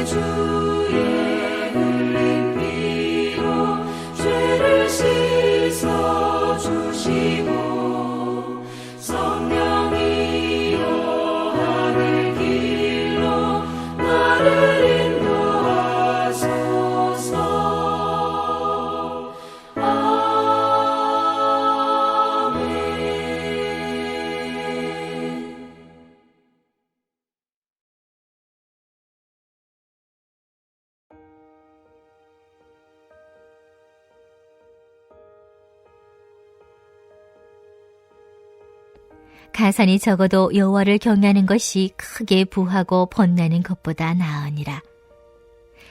주의 흘린 피로 죄를 씻어 주시고 성령이여 하늘 길로 나를 인도하소서. 아멘. 가산이 적어도 여호와를 경외하는 것이 크게 부하고 번나는 것보다 나으니라.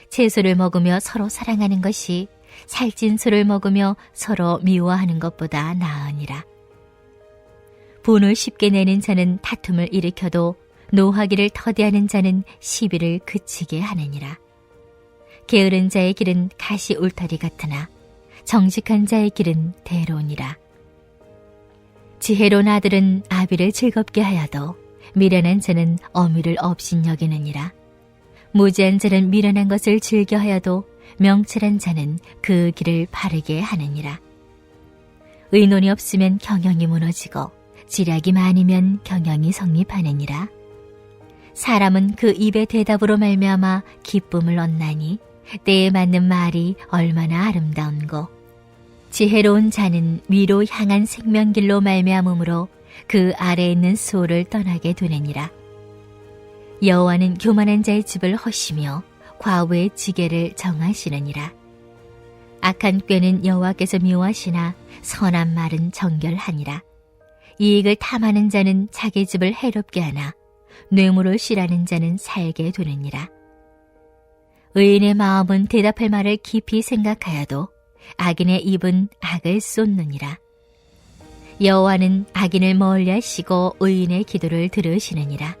채소를 먹으며 서로 사랑하는 것이 살찐 소를 먹으며 서로 미워하는 것보다 나으니라. 분을 쉽게 내는 자는 다툼을 일으켜도 노하기를 터대하는 자는 시비를 그치게 하느니라. 게으른 자의 길은 가시 울타리 같으나 정직한 자의 길은 대로니라. 지혜로운 아들은 아비를 즐겁게 하여도 미련한 자는 어미를 업신여기느니라. 무지한 자는 미련한 것을 즐겨하여도 명철한 자는 그 길을 바르게 하느니라. 의논이 없으면 경영이 무너지고 지략이 많으면 경영이 성립하느니라. 사람은 그 입의 대답으로 말미암아 기쁨을 얻나니 때에 맞는 말이 얼마나 아름다운고, 지혜로운 자는 위로 향한 생명길로 말미암음으로 그 아래에 있는 수호를 떠나게 되느니라. 여호와는 교만한 자의 집을 허시며 과부의 지게를 정하시느니라. 악한 꾀는 여호와께서 미워하시나 선한 말은 정결하니라. 이익을 탐하는 자는 자기 집을 해롭게 하나 뇌물을 싫어하는 자는 살게 되느니라. 의인의 마음은 대답할 말을 깊이 생각하여도 악인의 입은 악을 쏟느니라. 여호와는 악인을 멀리하시고 의인의 기도를 들으시느니라.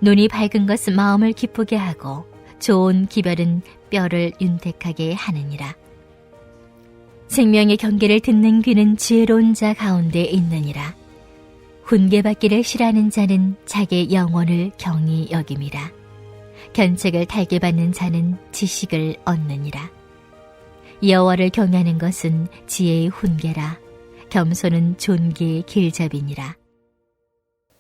눈이 밝은 것은 마음을 기쁘게 하고 좋은 기별은 뼈를 윤택하게 하느니라. 생명의 경계를 듣는 귀는 지혜로운 자 가운데 있느니라. 훈계받기를 싫어하는 자는 자기 영혼을 경히 여김이라. 견책을 달게 받는 자는 지식을 얻느니라. 여호와를 경외하는 것은 지혜의 훈계라. 겸손은 존귀의 길잡이니라.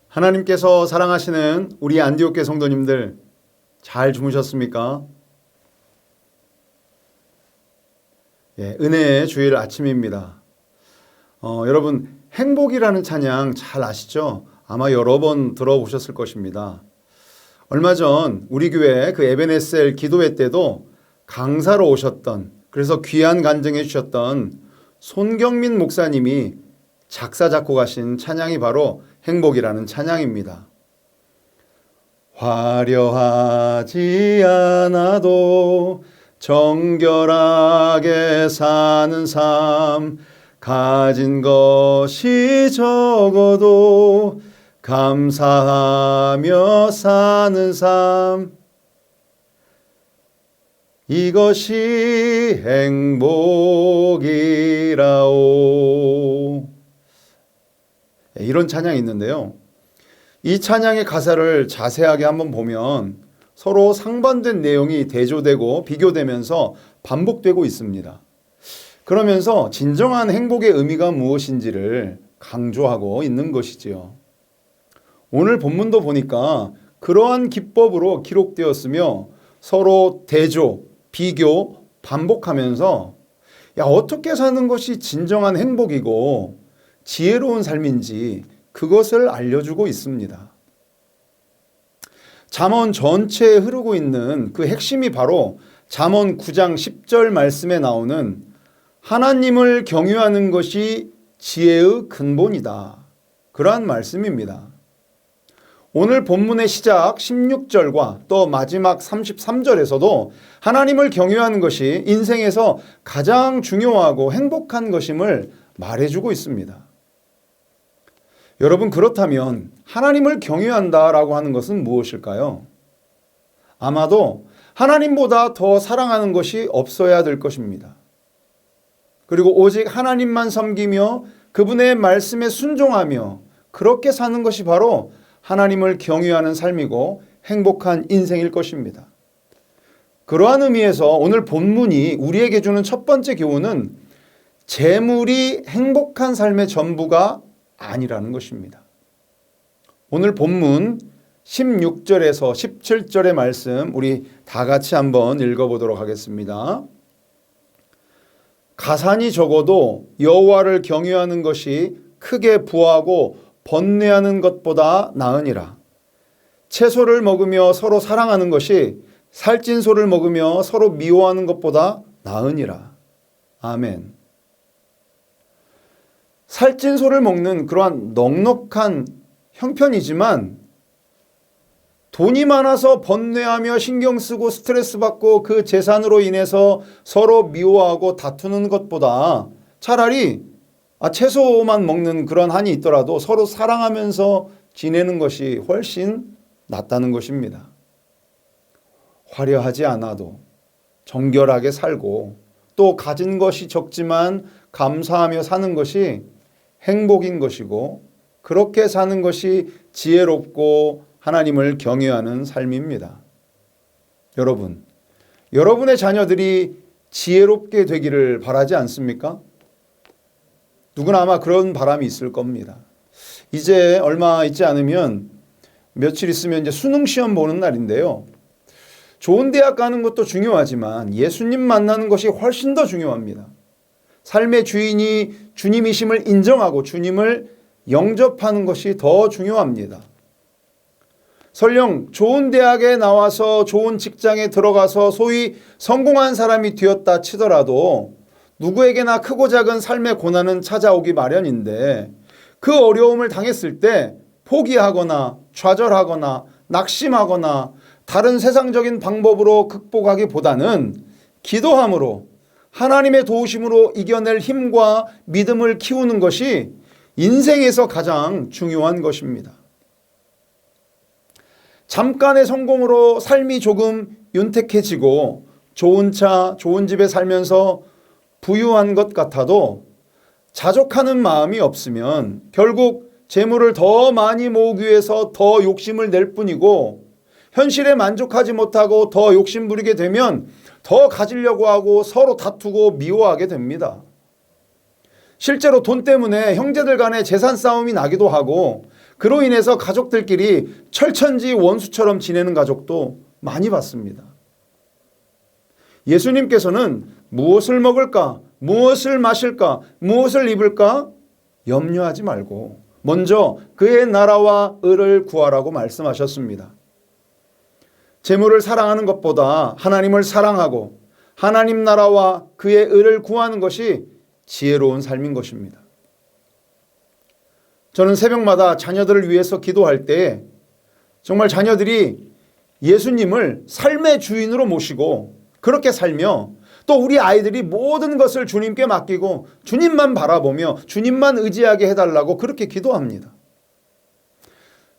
하나님께서 사랑하시는 우리 안디옥 성도님들, 잘 주무셨습니까? 은혜의 주일 아침입니다. 여러분, 행복이라는 찬양 잘 아시죠? 아마 여러 번 들어보셨을 것입니다. 얼마 전 우리 교회 그 에베네셀 기도회 때도 강사로 오셨던, 그래서 귀한 간증해 주셨던 손경민 목사님이 작사 작곡하신 찬양이 바로 행복이라는 찬양입니다. 화려하지 않아도 정결하게 사는 삶, 가진 것이 적어도 감사하며 사는 삶, 이것이 행복이라오. 이런 찬양이 있는데요. 이 찬양의 가사를 자세하게 한번 보면 서로 상반된 내용이 대조되고 비교되면서 반복되고 있습니다. 그러면서 진정한 행복의 의미가 무엇인지를 강조하고 있는 것이지요. 오늘 본문도 보니까 그러한 기법으로 기록되었으며 서로 대조, 비교, 반복하면서 어떻게 사는 것이 진정한 행복이고 지혜로운 삶인지 그것을 알려주고 있습니다. 잠언 전체에 흐르고 있는 그 핵심이 바로 잠언 9장 10절 말씀에 나오는 하나님을 경유하는 것이 지혜의 근본이다. 그러한 말씀입니다. 오늘 본문의 시작 16절과 또 마지막 33절에서도 하나님을 경유하는 것이 인생에서 가장 중요하고 행복한 것임을 말해주고 있습니다. 여러분, 그렇다면 하나님을 경유한다라고 하는 것은 무엇일까요? 아마도 하나님보다 더 사랑하는 것이 없어야 될 것입니다. 그리고 오직 하나님만 섬기며 그분의 말씀에 순종하며 그렇게 사는 것이 바로 하나님을 경유하는 삶이고 행복한 인생일 것입니다. 그러한 의미에서 오늘 본문이 우리에게 주는 첫 번째 교훈은 재물이 행복한 삶의 전부가 아니라는 것입니다. 오늘 본문 16절에서 17절의 말씀 우리 다 같이 한번 읽어보도록 하겠습니다. 가산이 적어도 여호와를 경외하는 것이 크게 부하고 번뇌하는 것보다 나으니라. 채소를 먹으며 서로 사랑하는 것이 살찐 소를 먹으며 서로 미워하는 것보다 나으니라. 아멘. 살찐 소를 먹는 그러한 넉넉한 형편이지만 돈이 많아서 번뇌하며 신경 쓰고 스트레스 받고 그 재산으로 인해서 서로 미워하고 다투는 것보다 차라리 채소만 먹는 그런 한이 있더라도 서로 사랑하면서 지내는 것이 훨씬 낫다는 것입니다. 화려하지 않아도 정결하게 살고 또 가진 것이 적지만 감사하며 사는 것이 행복인 것이고 그렇게 사는 것이 지혜롭고 하나님을 경외하는 삶입니다. 여러분, 여러분의 자녀들이 지혜롭게 되기를 바라지 않습니까? 누구나 아마 그런 바람이 있을 겁니다. 이제 얼마 있지 않으면 며칠 있으면 이제 수능 시험 보는 날인데요. 좋은 대학 가는 것도 중요하지만 예수님 만나는 것이 훨씬 더 중요합니다. 삶의 주인이 주님이심을 인정하고 주님을 영접하는 것이 더 중요합니다. 설령 좋은 대학에 나와서 좋은 직장에 들어가서 소위 성공한 사람이 되었다 치더라도 누구에게나 크고 작은 삶의 고난은 찾아오기 마련인데 그 어려움을 당했을 때 포기하거나 좌절하거나 낙심하거나 다른 세상적인 방법으로 극복하기보다는 기도함으로 하나님의 도우심으로 이겨낼 힘과 믿음을 키우는 것이 인생에서 가장 중요한 것입니다. 잠깐의 성공으로 삶이 조금 윤택해지고 좋은 차, 좋은 집에 살면서 부유한 것 같아도 자족하는 마음이 없으면 결국 재물을 더 많이 모으기 위해서 더 욕심을 낼 뿐이고 현실에 만족하지 못하고 더 욕심 부리게 되면 더 가지려고 하고 서로 다투고 미워하게 됩니다. 실제로 돈 때문에 형제들 간에 재산 싸움이 나기도 하고 그로 인해서 가족들끼리 철천지 원수처럼 지내는 가족도 많이 봤습니다. 예수님께서는 무엇을 먹을까, 무엇을 마실까, 무엇을 입을까 염려하지 말고 먼저 그의 나라와 의를 구하라고 말씀하셨습니다. 재물을 사랑하는 것보다 하나님을 사랑하고 하나님 나라와 그의 의를 구하는 것이 지혜로운 삶인 것입니다. 저는 새벽마다 자녀들을 위해서 기도할 때 정말 자녀들이 예수님을 삶의 주인으로 모시고 그렇게 살며 또 우리 아이들이 모든 것을 주님께 맡기고 주님만 바라보며 주님만 의지하게 해달라고 그렇게 기도합니다.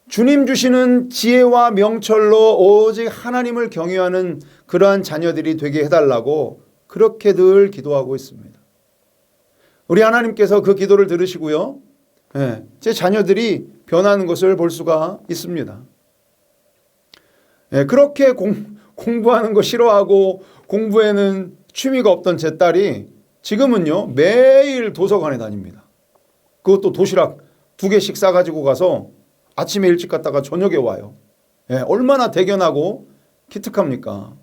주님 주시는 지혜와 명철로 오직 하나님을 경외하는 그러한 자녀들이 되게 해달라고 그렇게 늘 기도하고 있습니다. 우리 하나님께서 그 기도를 들으시고요. 제 자녀들이 변하는 것을 볼 수가 있습니다. 그렇게 공부하는 거 싫어하고 공부에는 취미가 없던 제 딸이 지금은요 매일 도서관에 다닙니다. 그것도 도시락 2개씩 싸가지고 가서 아침에 일찍 갔다가 저녁에 와요. 얼마나 대견하고 기특합니까?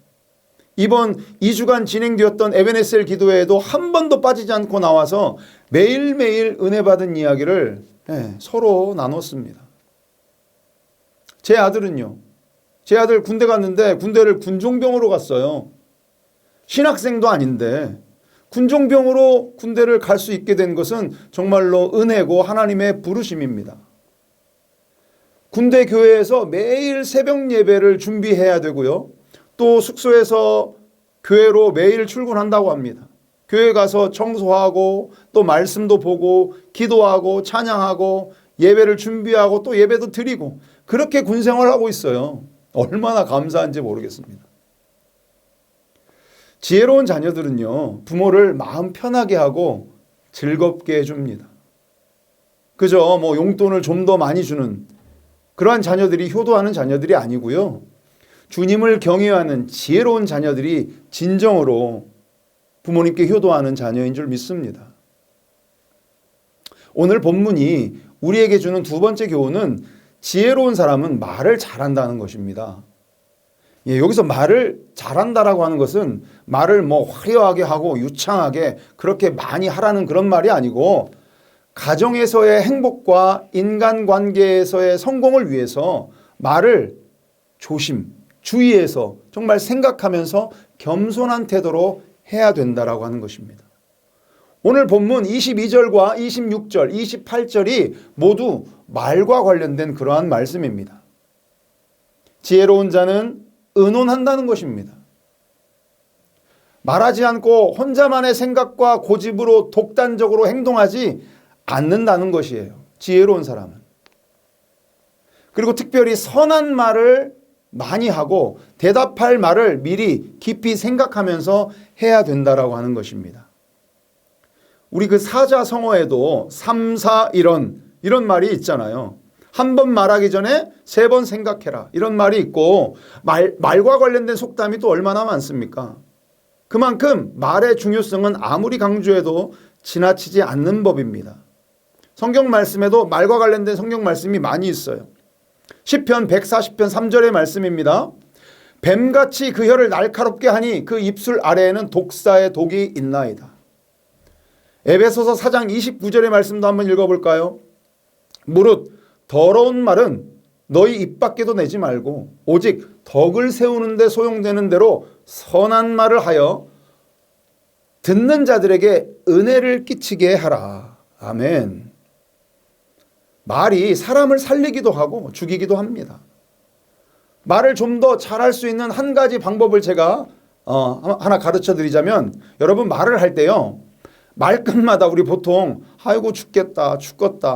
이번 2주간 진행되었던 에베네셀 기도회에도 한 번도 빠지지 않고 나와서 매일매일 은혜 받은 이야기를 서로 나눴습니다. 제 아들은요. 제 아들 군대 갔는데 군대를 군종병으로 갔어요. 신학생도 아닌데 군종병으로 군대를 갈 수 있게 된 것은 정말로 은혜고 하나님의 부르심입니다. 군대 교회에서 매일 새벽 예배를 준비해야 되고요. 또 숙소에서 교회로 매일 출근한다고 합니다. 교회 가서 청소하고 또 말씀도 보고 기도하고 찬양하고 예배를 준비하고 또 예배도 드리고 그렇게 군 생활하고 있어요. 얼마나 감사한지 모르겠습니다. 지혜로운 자녀들은요, 부모를 마음 편하게 하고 즐겁게 해줍니다. 그저 용돈을 좀 더 많이 주는 그러한 자녀들이 효도하는 자녀들이 아니고요. 주님을 경외하는 지혜로운 자녀들이 진정으로 부모님께 효도하는 자녀인 줄 믿습니다. 오늘 본문이 우리에게 주는 두 번째 교훈은 지혜로운 사람은 말을 잘한다는 것입니다. 여기서 말을 잘한다라고 하는 것은 말을 화려하게 하고 유창하게 그렇게 많이 하라는 그런 말이 아니고 가정에서의 행복과 인간관계에서의 성공을 위해서 말을 주의해서 정말 생각하면서 겸손한 태도로 해야 된다라고 하는 것입니다. 오늘 본문 22절과 26절, 28절이 모두 말과 관련된 그러한 말씀입니다. 지혜로운 자는 의논한다는 것입니다. 말하지 않고 혼자만의 생각과 고집으로 독단적으로 행동하지 않는다는 것이에요. 지혜로운 사람은. 그리고 특별히 선한 말을 많이 하고 대답할 말을 미리 깊이 생각하면서 해야 된다라고 하는 것입니다. 우리 그 사자성어에도 3, 4, 이런 말이 있잖아요. 한 번 말하기 전에 3번 생각해라. 이런 말이 있고 말과 관련된 속담이 또 얼마나 많습니까? 그만큼 말의 중요성은 아무리 강조해도 지나치지 않는 법입니다. 성경 말씀에도 말과 관련된 성경 말씀이 많이 있어요. 시편 140편 3절의 말씀입니다. 뱀같이 그 혀를 날카롭게 하니 그 입술 아래에는 독사의 독이 있나이다. 에베소서 4장 29절의 말씀도 한번 읽어볼까요? 무릇 더러운 말은 너희 입 밖에도 내지 말고 오직 덕을 세우는 데 소용되는 대로 선한 말을 하여 듣는 자들에게 은혜를 끼치게 하라. 아멘. 말이 사람을 살리기도 하고 죽이기도 합니다. 말을 좀 더 잘할 수 있는 한 가지 방법을 제가 하나 가르쳐 드리자면, 여러분 말을 할 때요, 말끝마다 우리 보통 아이고 죽겠다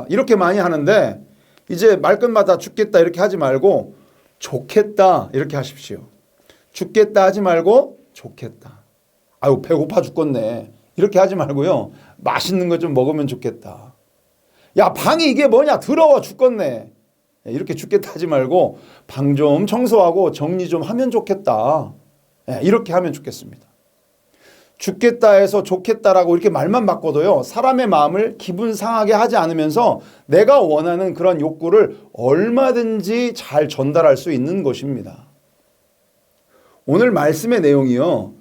이렇게 많이 하는데, 이제 말끝마다 죽겠다 이렇게 하지 말고 좋겠다 이렇게 하십시오. 죽겠다 하지 말고 좋겠다. 아유 배고파 죽겠네 이렇게 하지 말고요, 맛있는 거 좀 먹으면 좋겠다. 야 방이 이게 뭐냐 더러워 죽겠네 이렇게 죽겠다 하지 말고 방 좀 청소하고 정리 좀 하면 좋겠다 이렇게 하면 좋겠습니다. 죽겠다 해서 좋겠다라고 이렇게 말만 바꿔도요, 사람의 마음을 기분 상하게 하지 않으면서 내가 원하는 그런 욕구를 얼마든지 잘 전달할 수 있는 것입니다. 오늘 말씀의 내용이요,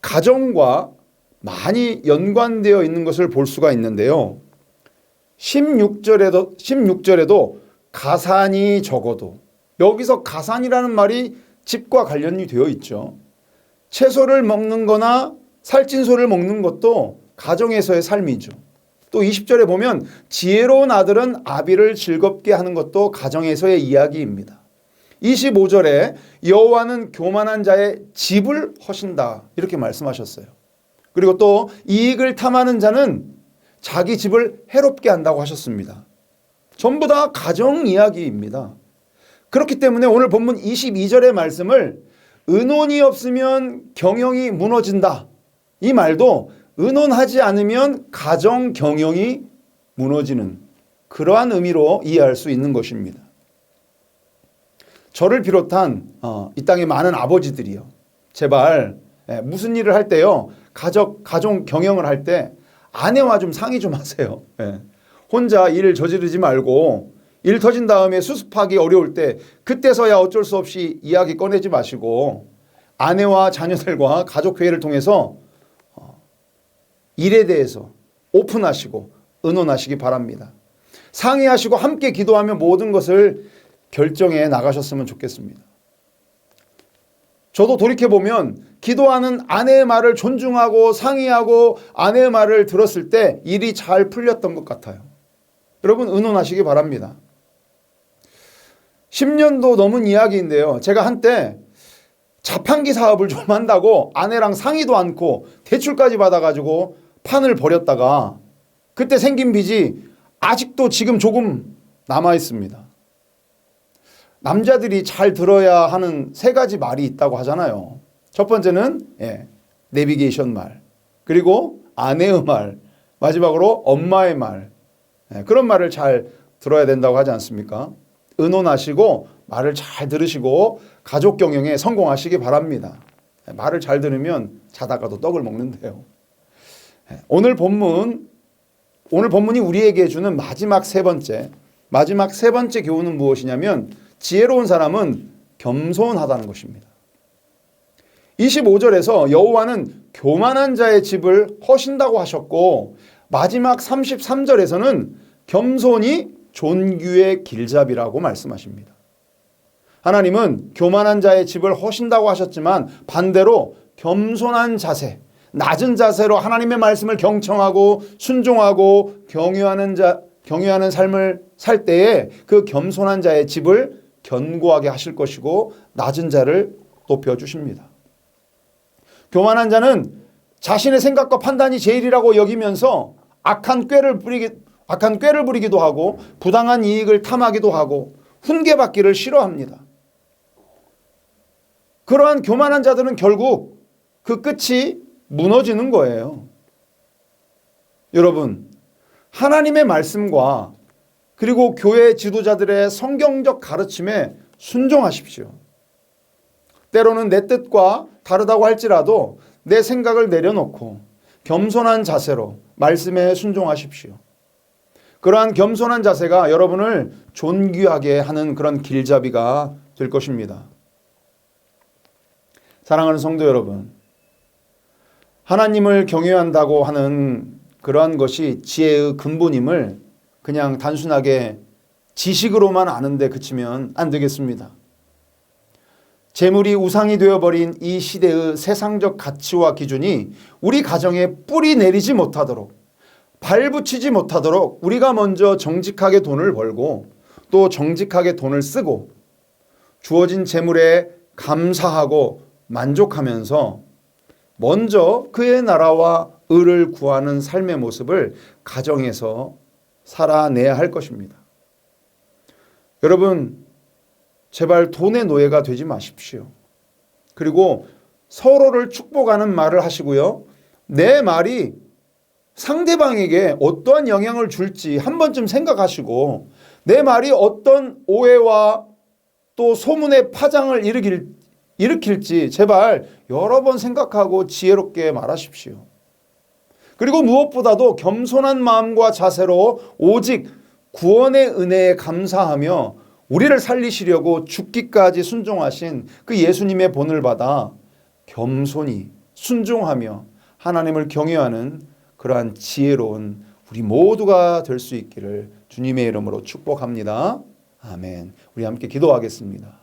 가정과 많이 연관되어 있는 것을 볼 수가 있는데요. 16절에도 가산이 적어도, 여기서 가산이라는 말이 집과 관련이 되어 있죠. 채소를 먹는 거나 살찐 소를 먹는 것도 가정에서의 삶이죠. 또 20절에 보면 지혜로운 아들은 아비를 즐겁게 하는 것도 가정에서의 이야기입니다. 25절에 여호와는 교만한 자의 집을 허신다 이렇게 말씀하셨어요. 그리고 또 이익을 탐하는 자는 자기 집을 해롭게 한다고 하셨습니다. 전부 다 가정 이야기입니다. 그렇기 때문에 오늘 본문 22절의 말씀을 의논이 없으면 경영이 무너진다, 이 말도 의논하지 않으면 가정 경영이 무너지는 그러한 의미로 이해할 수 있는 것입니다. 저를 비롯한 이 땅의 많은 아버지들이요, 제발 무슨 일을 할 때요, 가정 경영을 할 때 아내와 좀 상의 좀 하세요. 혼자 일을 저지르지 말고 일 터진 다음에 수습하기 어려울 때 그때서야 어쩔 수 없이 이야기 꺼내지 마시고 아내와 자녀들과 가족회의를 통해서 일에 대해서 오픈하시고 의논하시기 바랍니다. 상의하시고 함께 기도하며 모든 것을 결정해 나가셨으면 좋겠습니다. 저도 돌이켜보면 기도하는 아내의 말을 존중하고 상의하고 아내의 말을 들었을 때 일이 잘 풀렸던 것 같아요. 여러분 의논하시기 바랍니다. 10년도 넘은 이야기인데요, 제가 한때 자판기 사업을 좀 한다고 아내랑 상의도 않고 대출까지 받아가지고 판을 벌였다가 그때 생긴 빚이 아직도 지금 조금 남아있습니다. 남자들이 잘 들어야 하는 3가지 말이 있다고 하잖아요. 첫 번째는 내비게이션 말, 그리고 아내의 말, 마지막으로 엄마의 말, 그런 말을 잘 들어야 된다고 하지 않습니까? 의논하시고 말을 잘 들으시고 가족 경영에 성공하시기 바랍니다. 말을 잘 들으면 자다가도 떡을 먹는데요. 오늘 본문이 우리에게 주는 마지막 세 번째 교훈은 무엇이냐면 지혜로운 사람은 겸손하다는 것입니다. 25절에서 여호와는 교만한 자의 집을 허신다고 하셨고 마지막 33절에서는 겸손이 존귀의 길잡이라고 말씀하십니다. 하나님은 교만한 자의 집을 허신다고 하셨지만 반대로 겸손한 자세, 낮은 자세로 하나님의 말씀을 경청하고 순종하고 경유하는 삶을 살 때에 그 겸손한 자의 집을 견고하게 하실 것이고 낮은 자를 높여주십니다. 교만한 자는 자신의 생각과 판단이 제일이라고 여기면서 악한 꾀를 부리기도 하고 부당한 이익을 탐하기도 하고 훈계받기를 싫어합니다. 그러한 교만한 자들은 결국 그 끝이 무너지는 거예요. 여러분, 하나님의 말씀과 그리고 교회 지도자들의 성경적 가르침에 순종하십시오. 때로는 내 뜻과 다르다고 할지라도 내 생각을 내려놓고 겸손한 자세로 말씀에 순종하십시오. 그러한 겸손한 자세가 여러분을 존귀하게 하는 그런 길잡이가 될 것입니다. 사랑하는 성도 여러분, 하나님을 경외한다고 하는 그러한 것이 지혜의 근본임을 그냥 단순하게 지식으로만 아는데 그치면 안 되겠습니다. 재물이 우상이 되어버린 이 시대의 세상적 가치와 기준이 우리 가정에 뿌리 내리지 못하도록, 발붙이지 못하도록 우리가 먼저 정직하게 돈을 벌고 또 정직하게 돈을 쓰고 주어진 재물에 감사하고 만족하면서 먼저 그의 나라와 의를 구하는 삶의 모습을 가정에서 살아내야 할 것입니다. 여러분, 제발 돈의 노예가 되지 마십시오. 그리고 서로를 축복하는 말을 하시고요. 내 말이 상대방에게 어떠한 영향을 줄지 한 번쯤 생각하시고 내 말이 어떤 오해와 또 소문의 파장을 일으킬지 제발 여러 번 생각하고 지혜롭게 말하십시오. 그리고 무엇보다도 겸손한 마음과 자세로 오직 구원의 은혜에 감사하며 우리를 살리시려고 죽기까지 순종하신 그 예수님의 본을 받아 겸손히 순종하며 하나님을 경외하는 그러한 지혜로운 우리 모두가 될 수 있기를 주님의 이름으로 축복합니다. 아멘. 우리 함께 기도하겠습니다.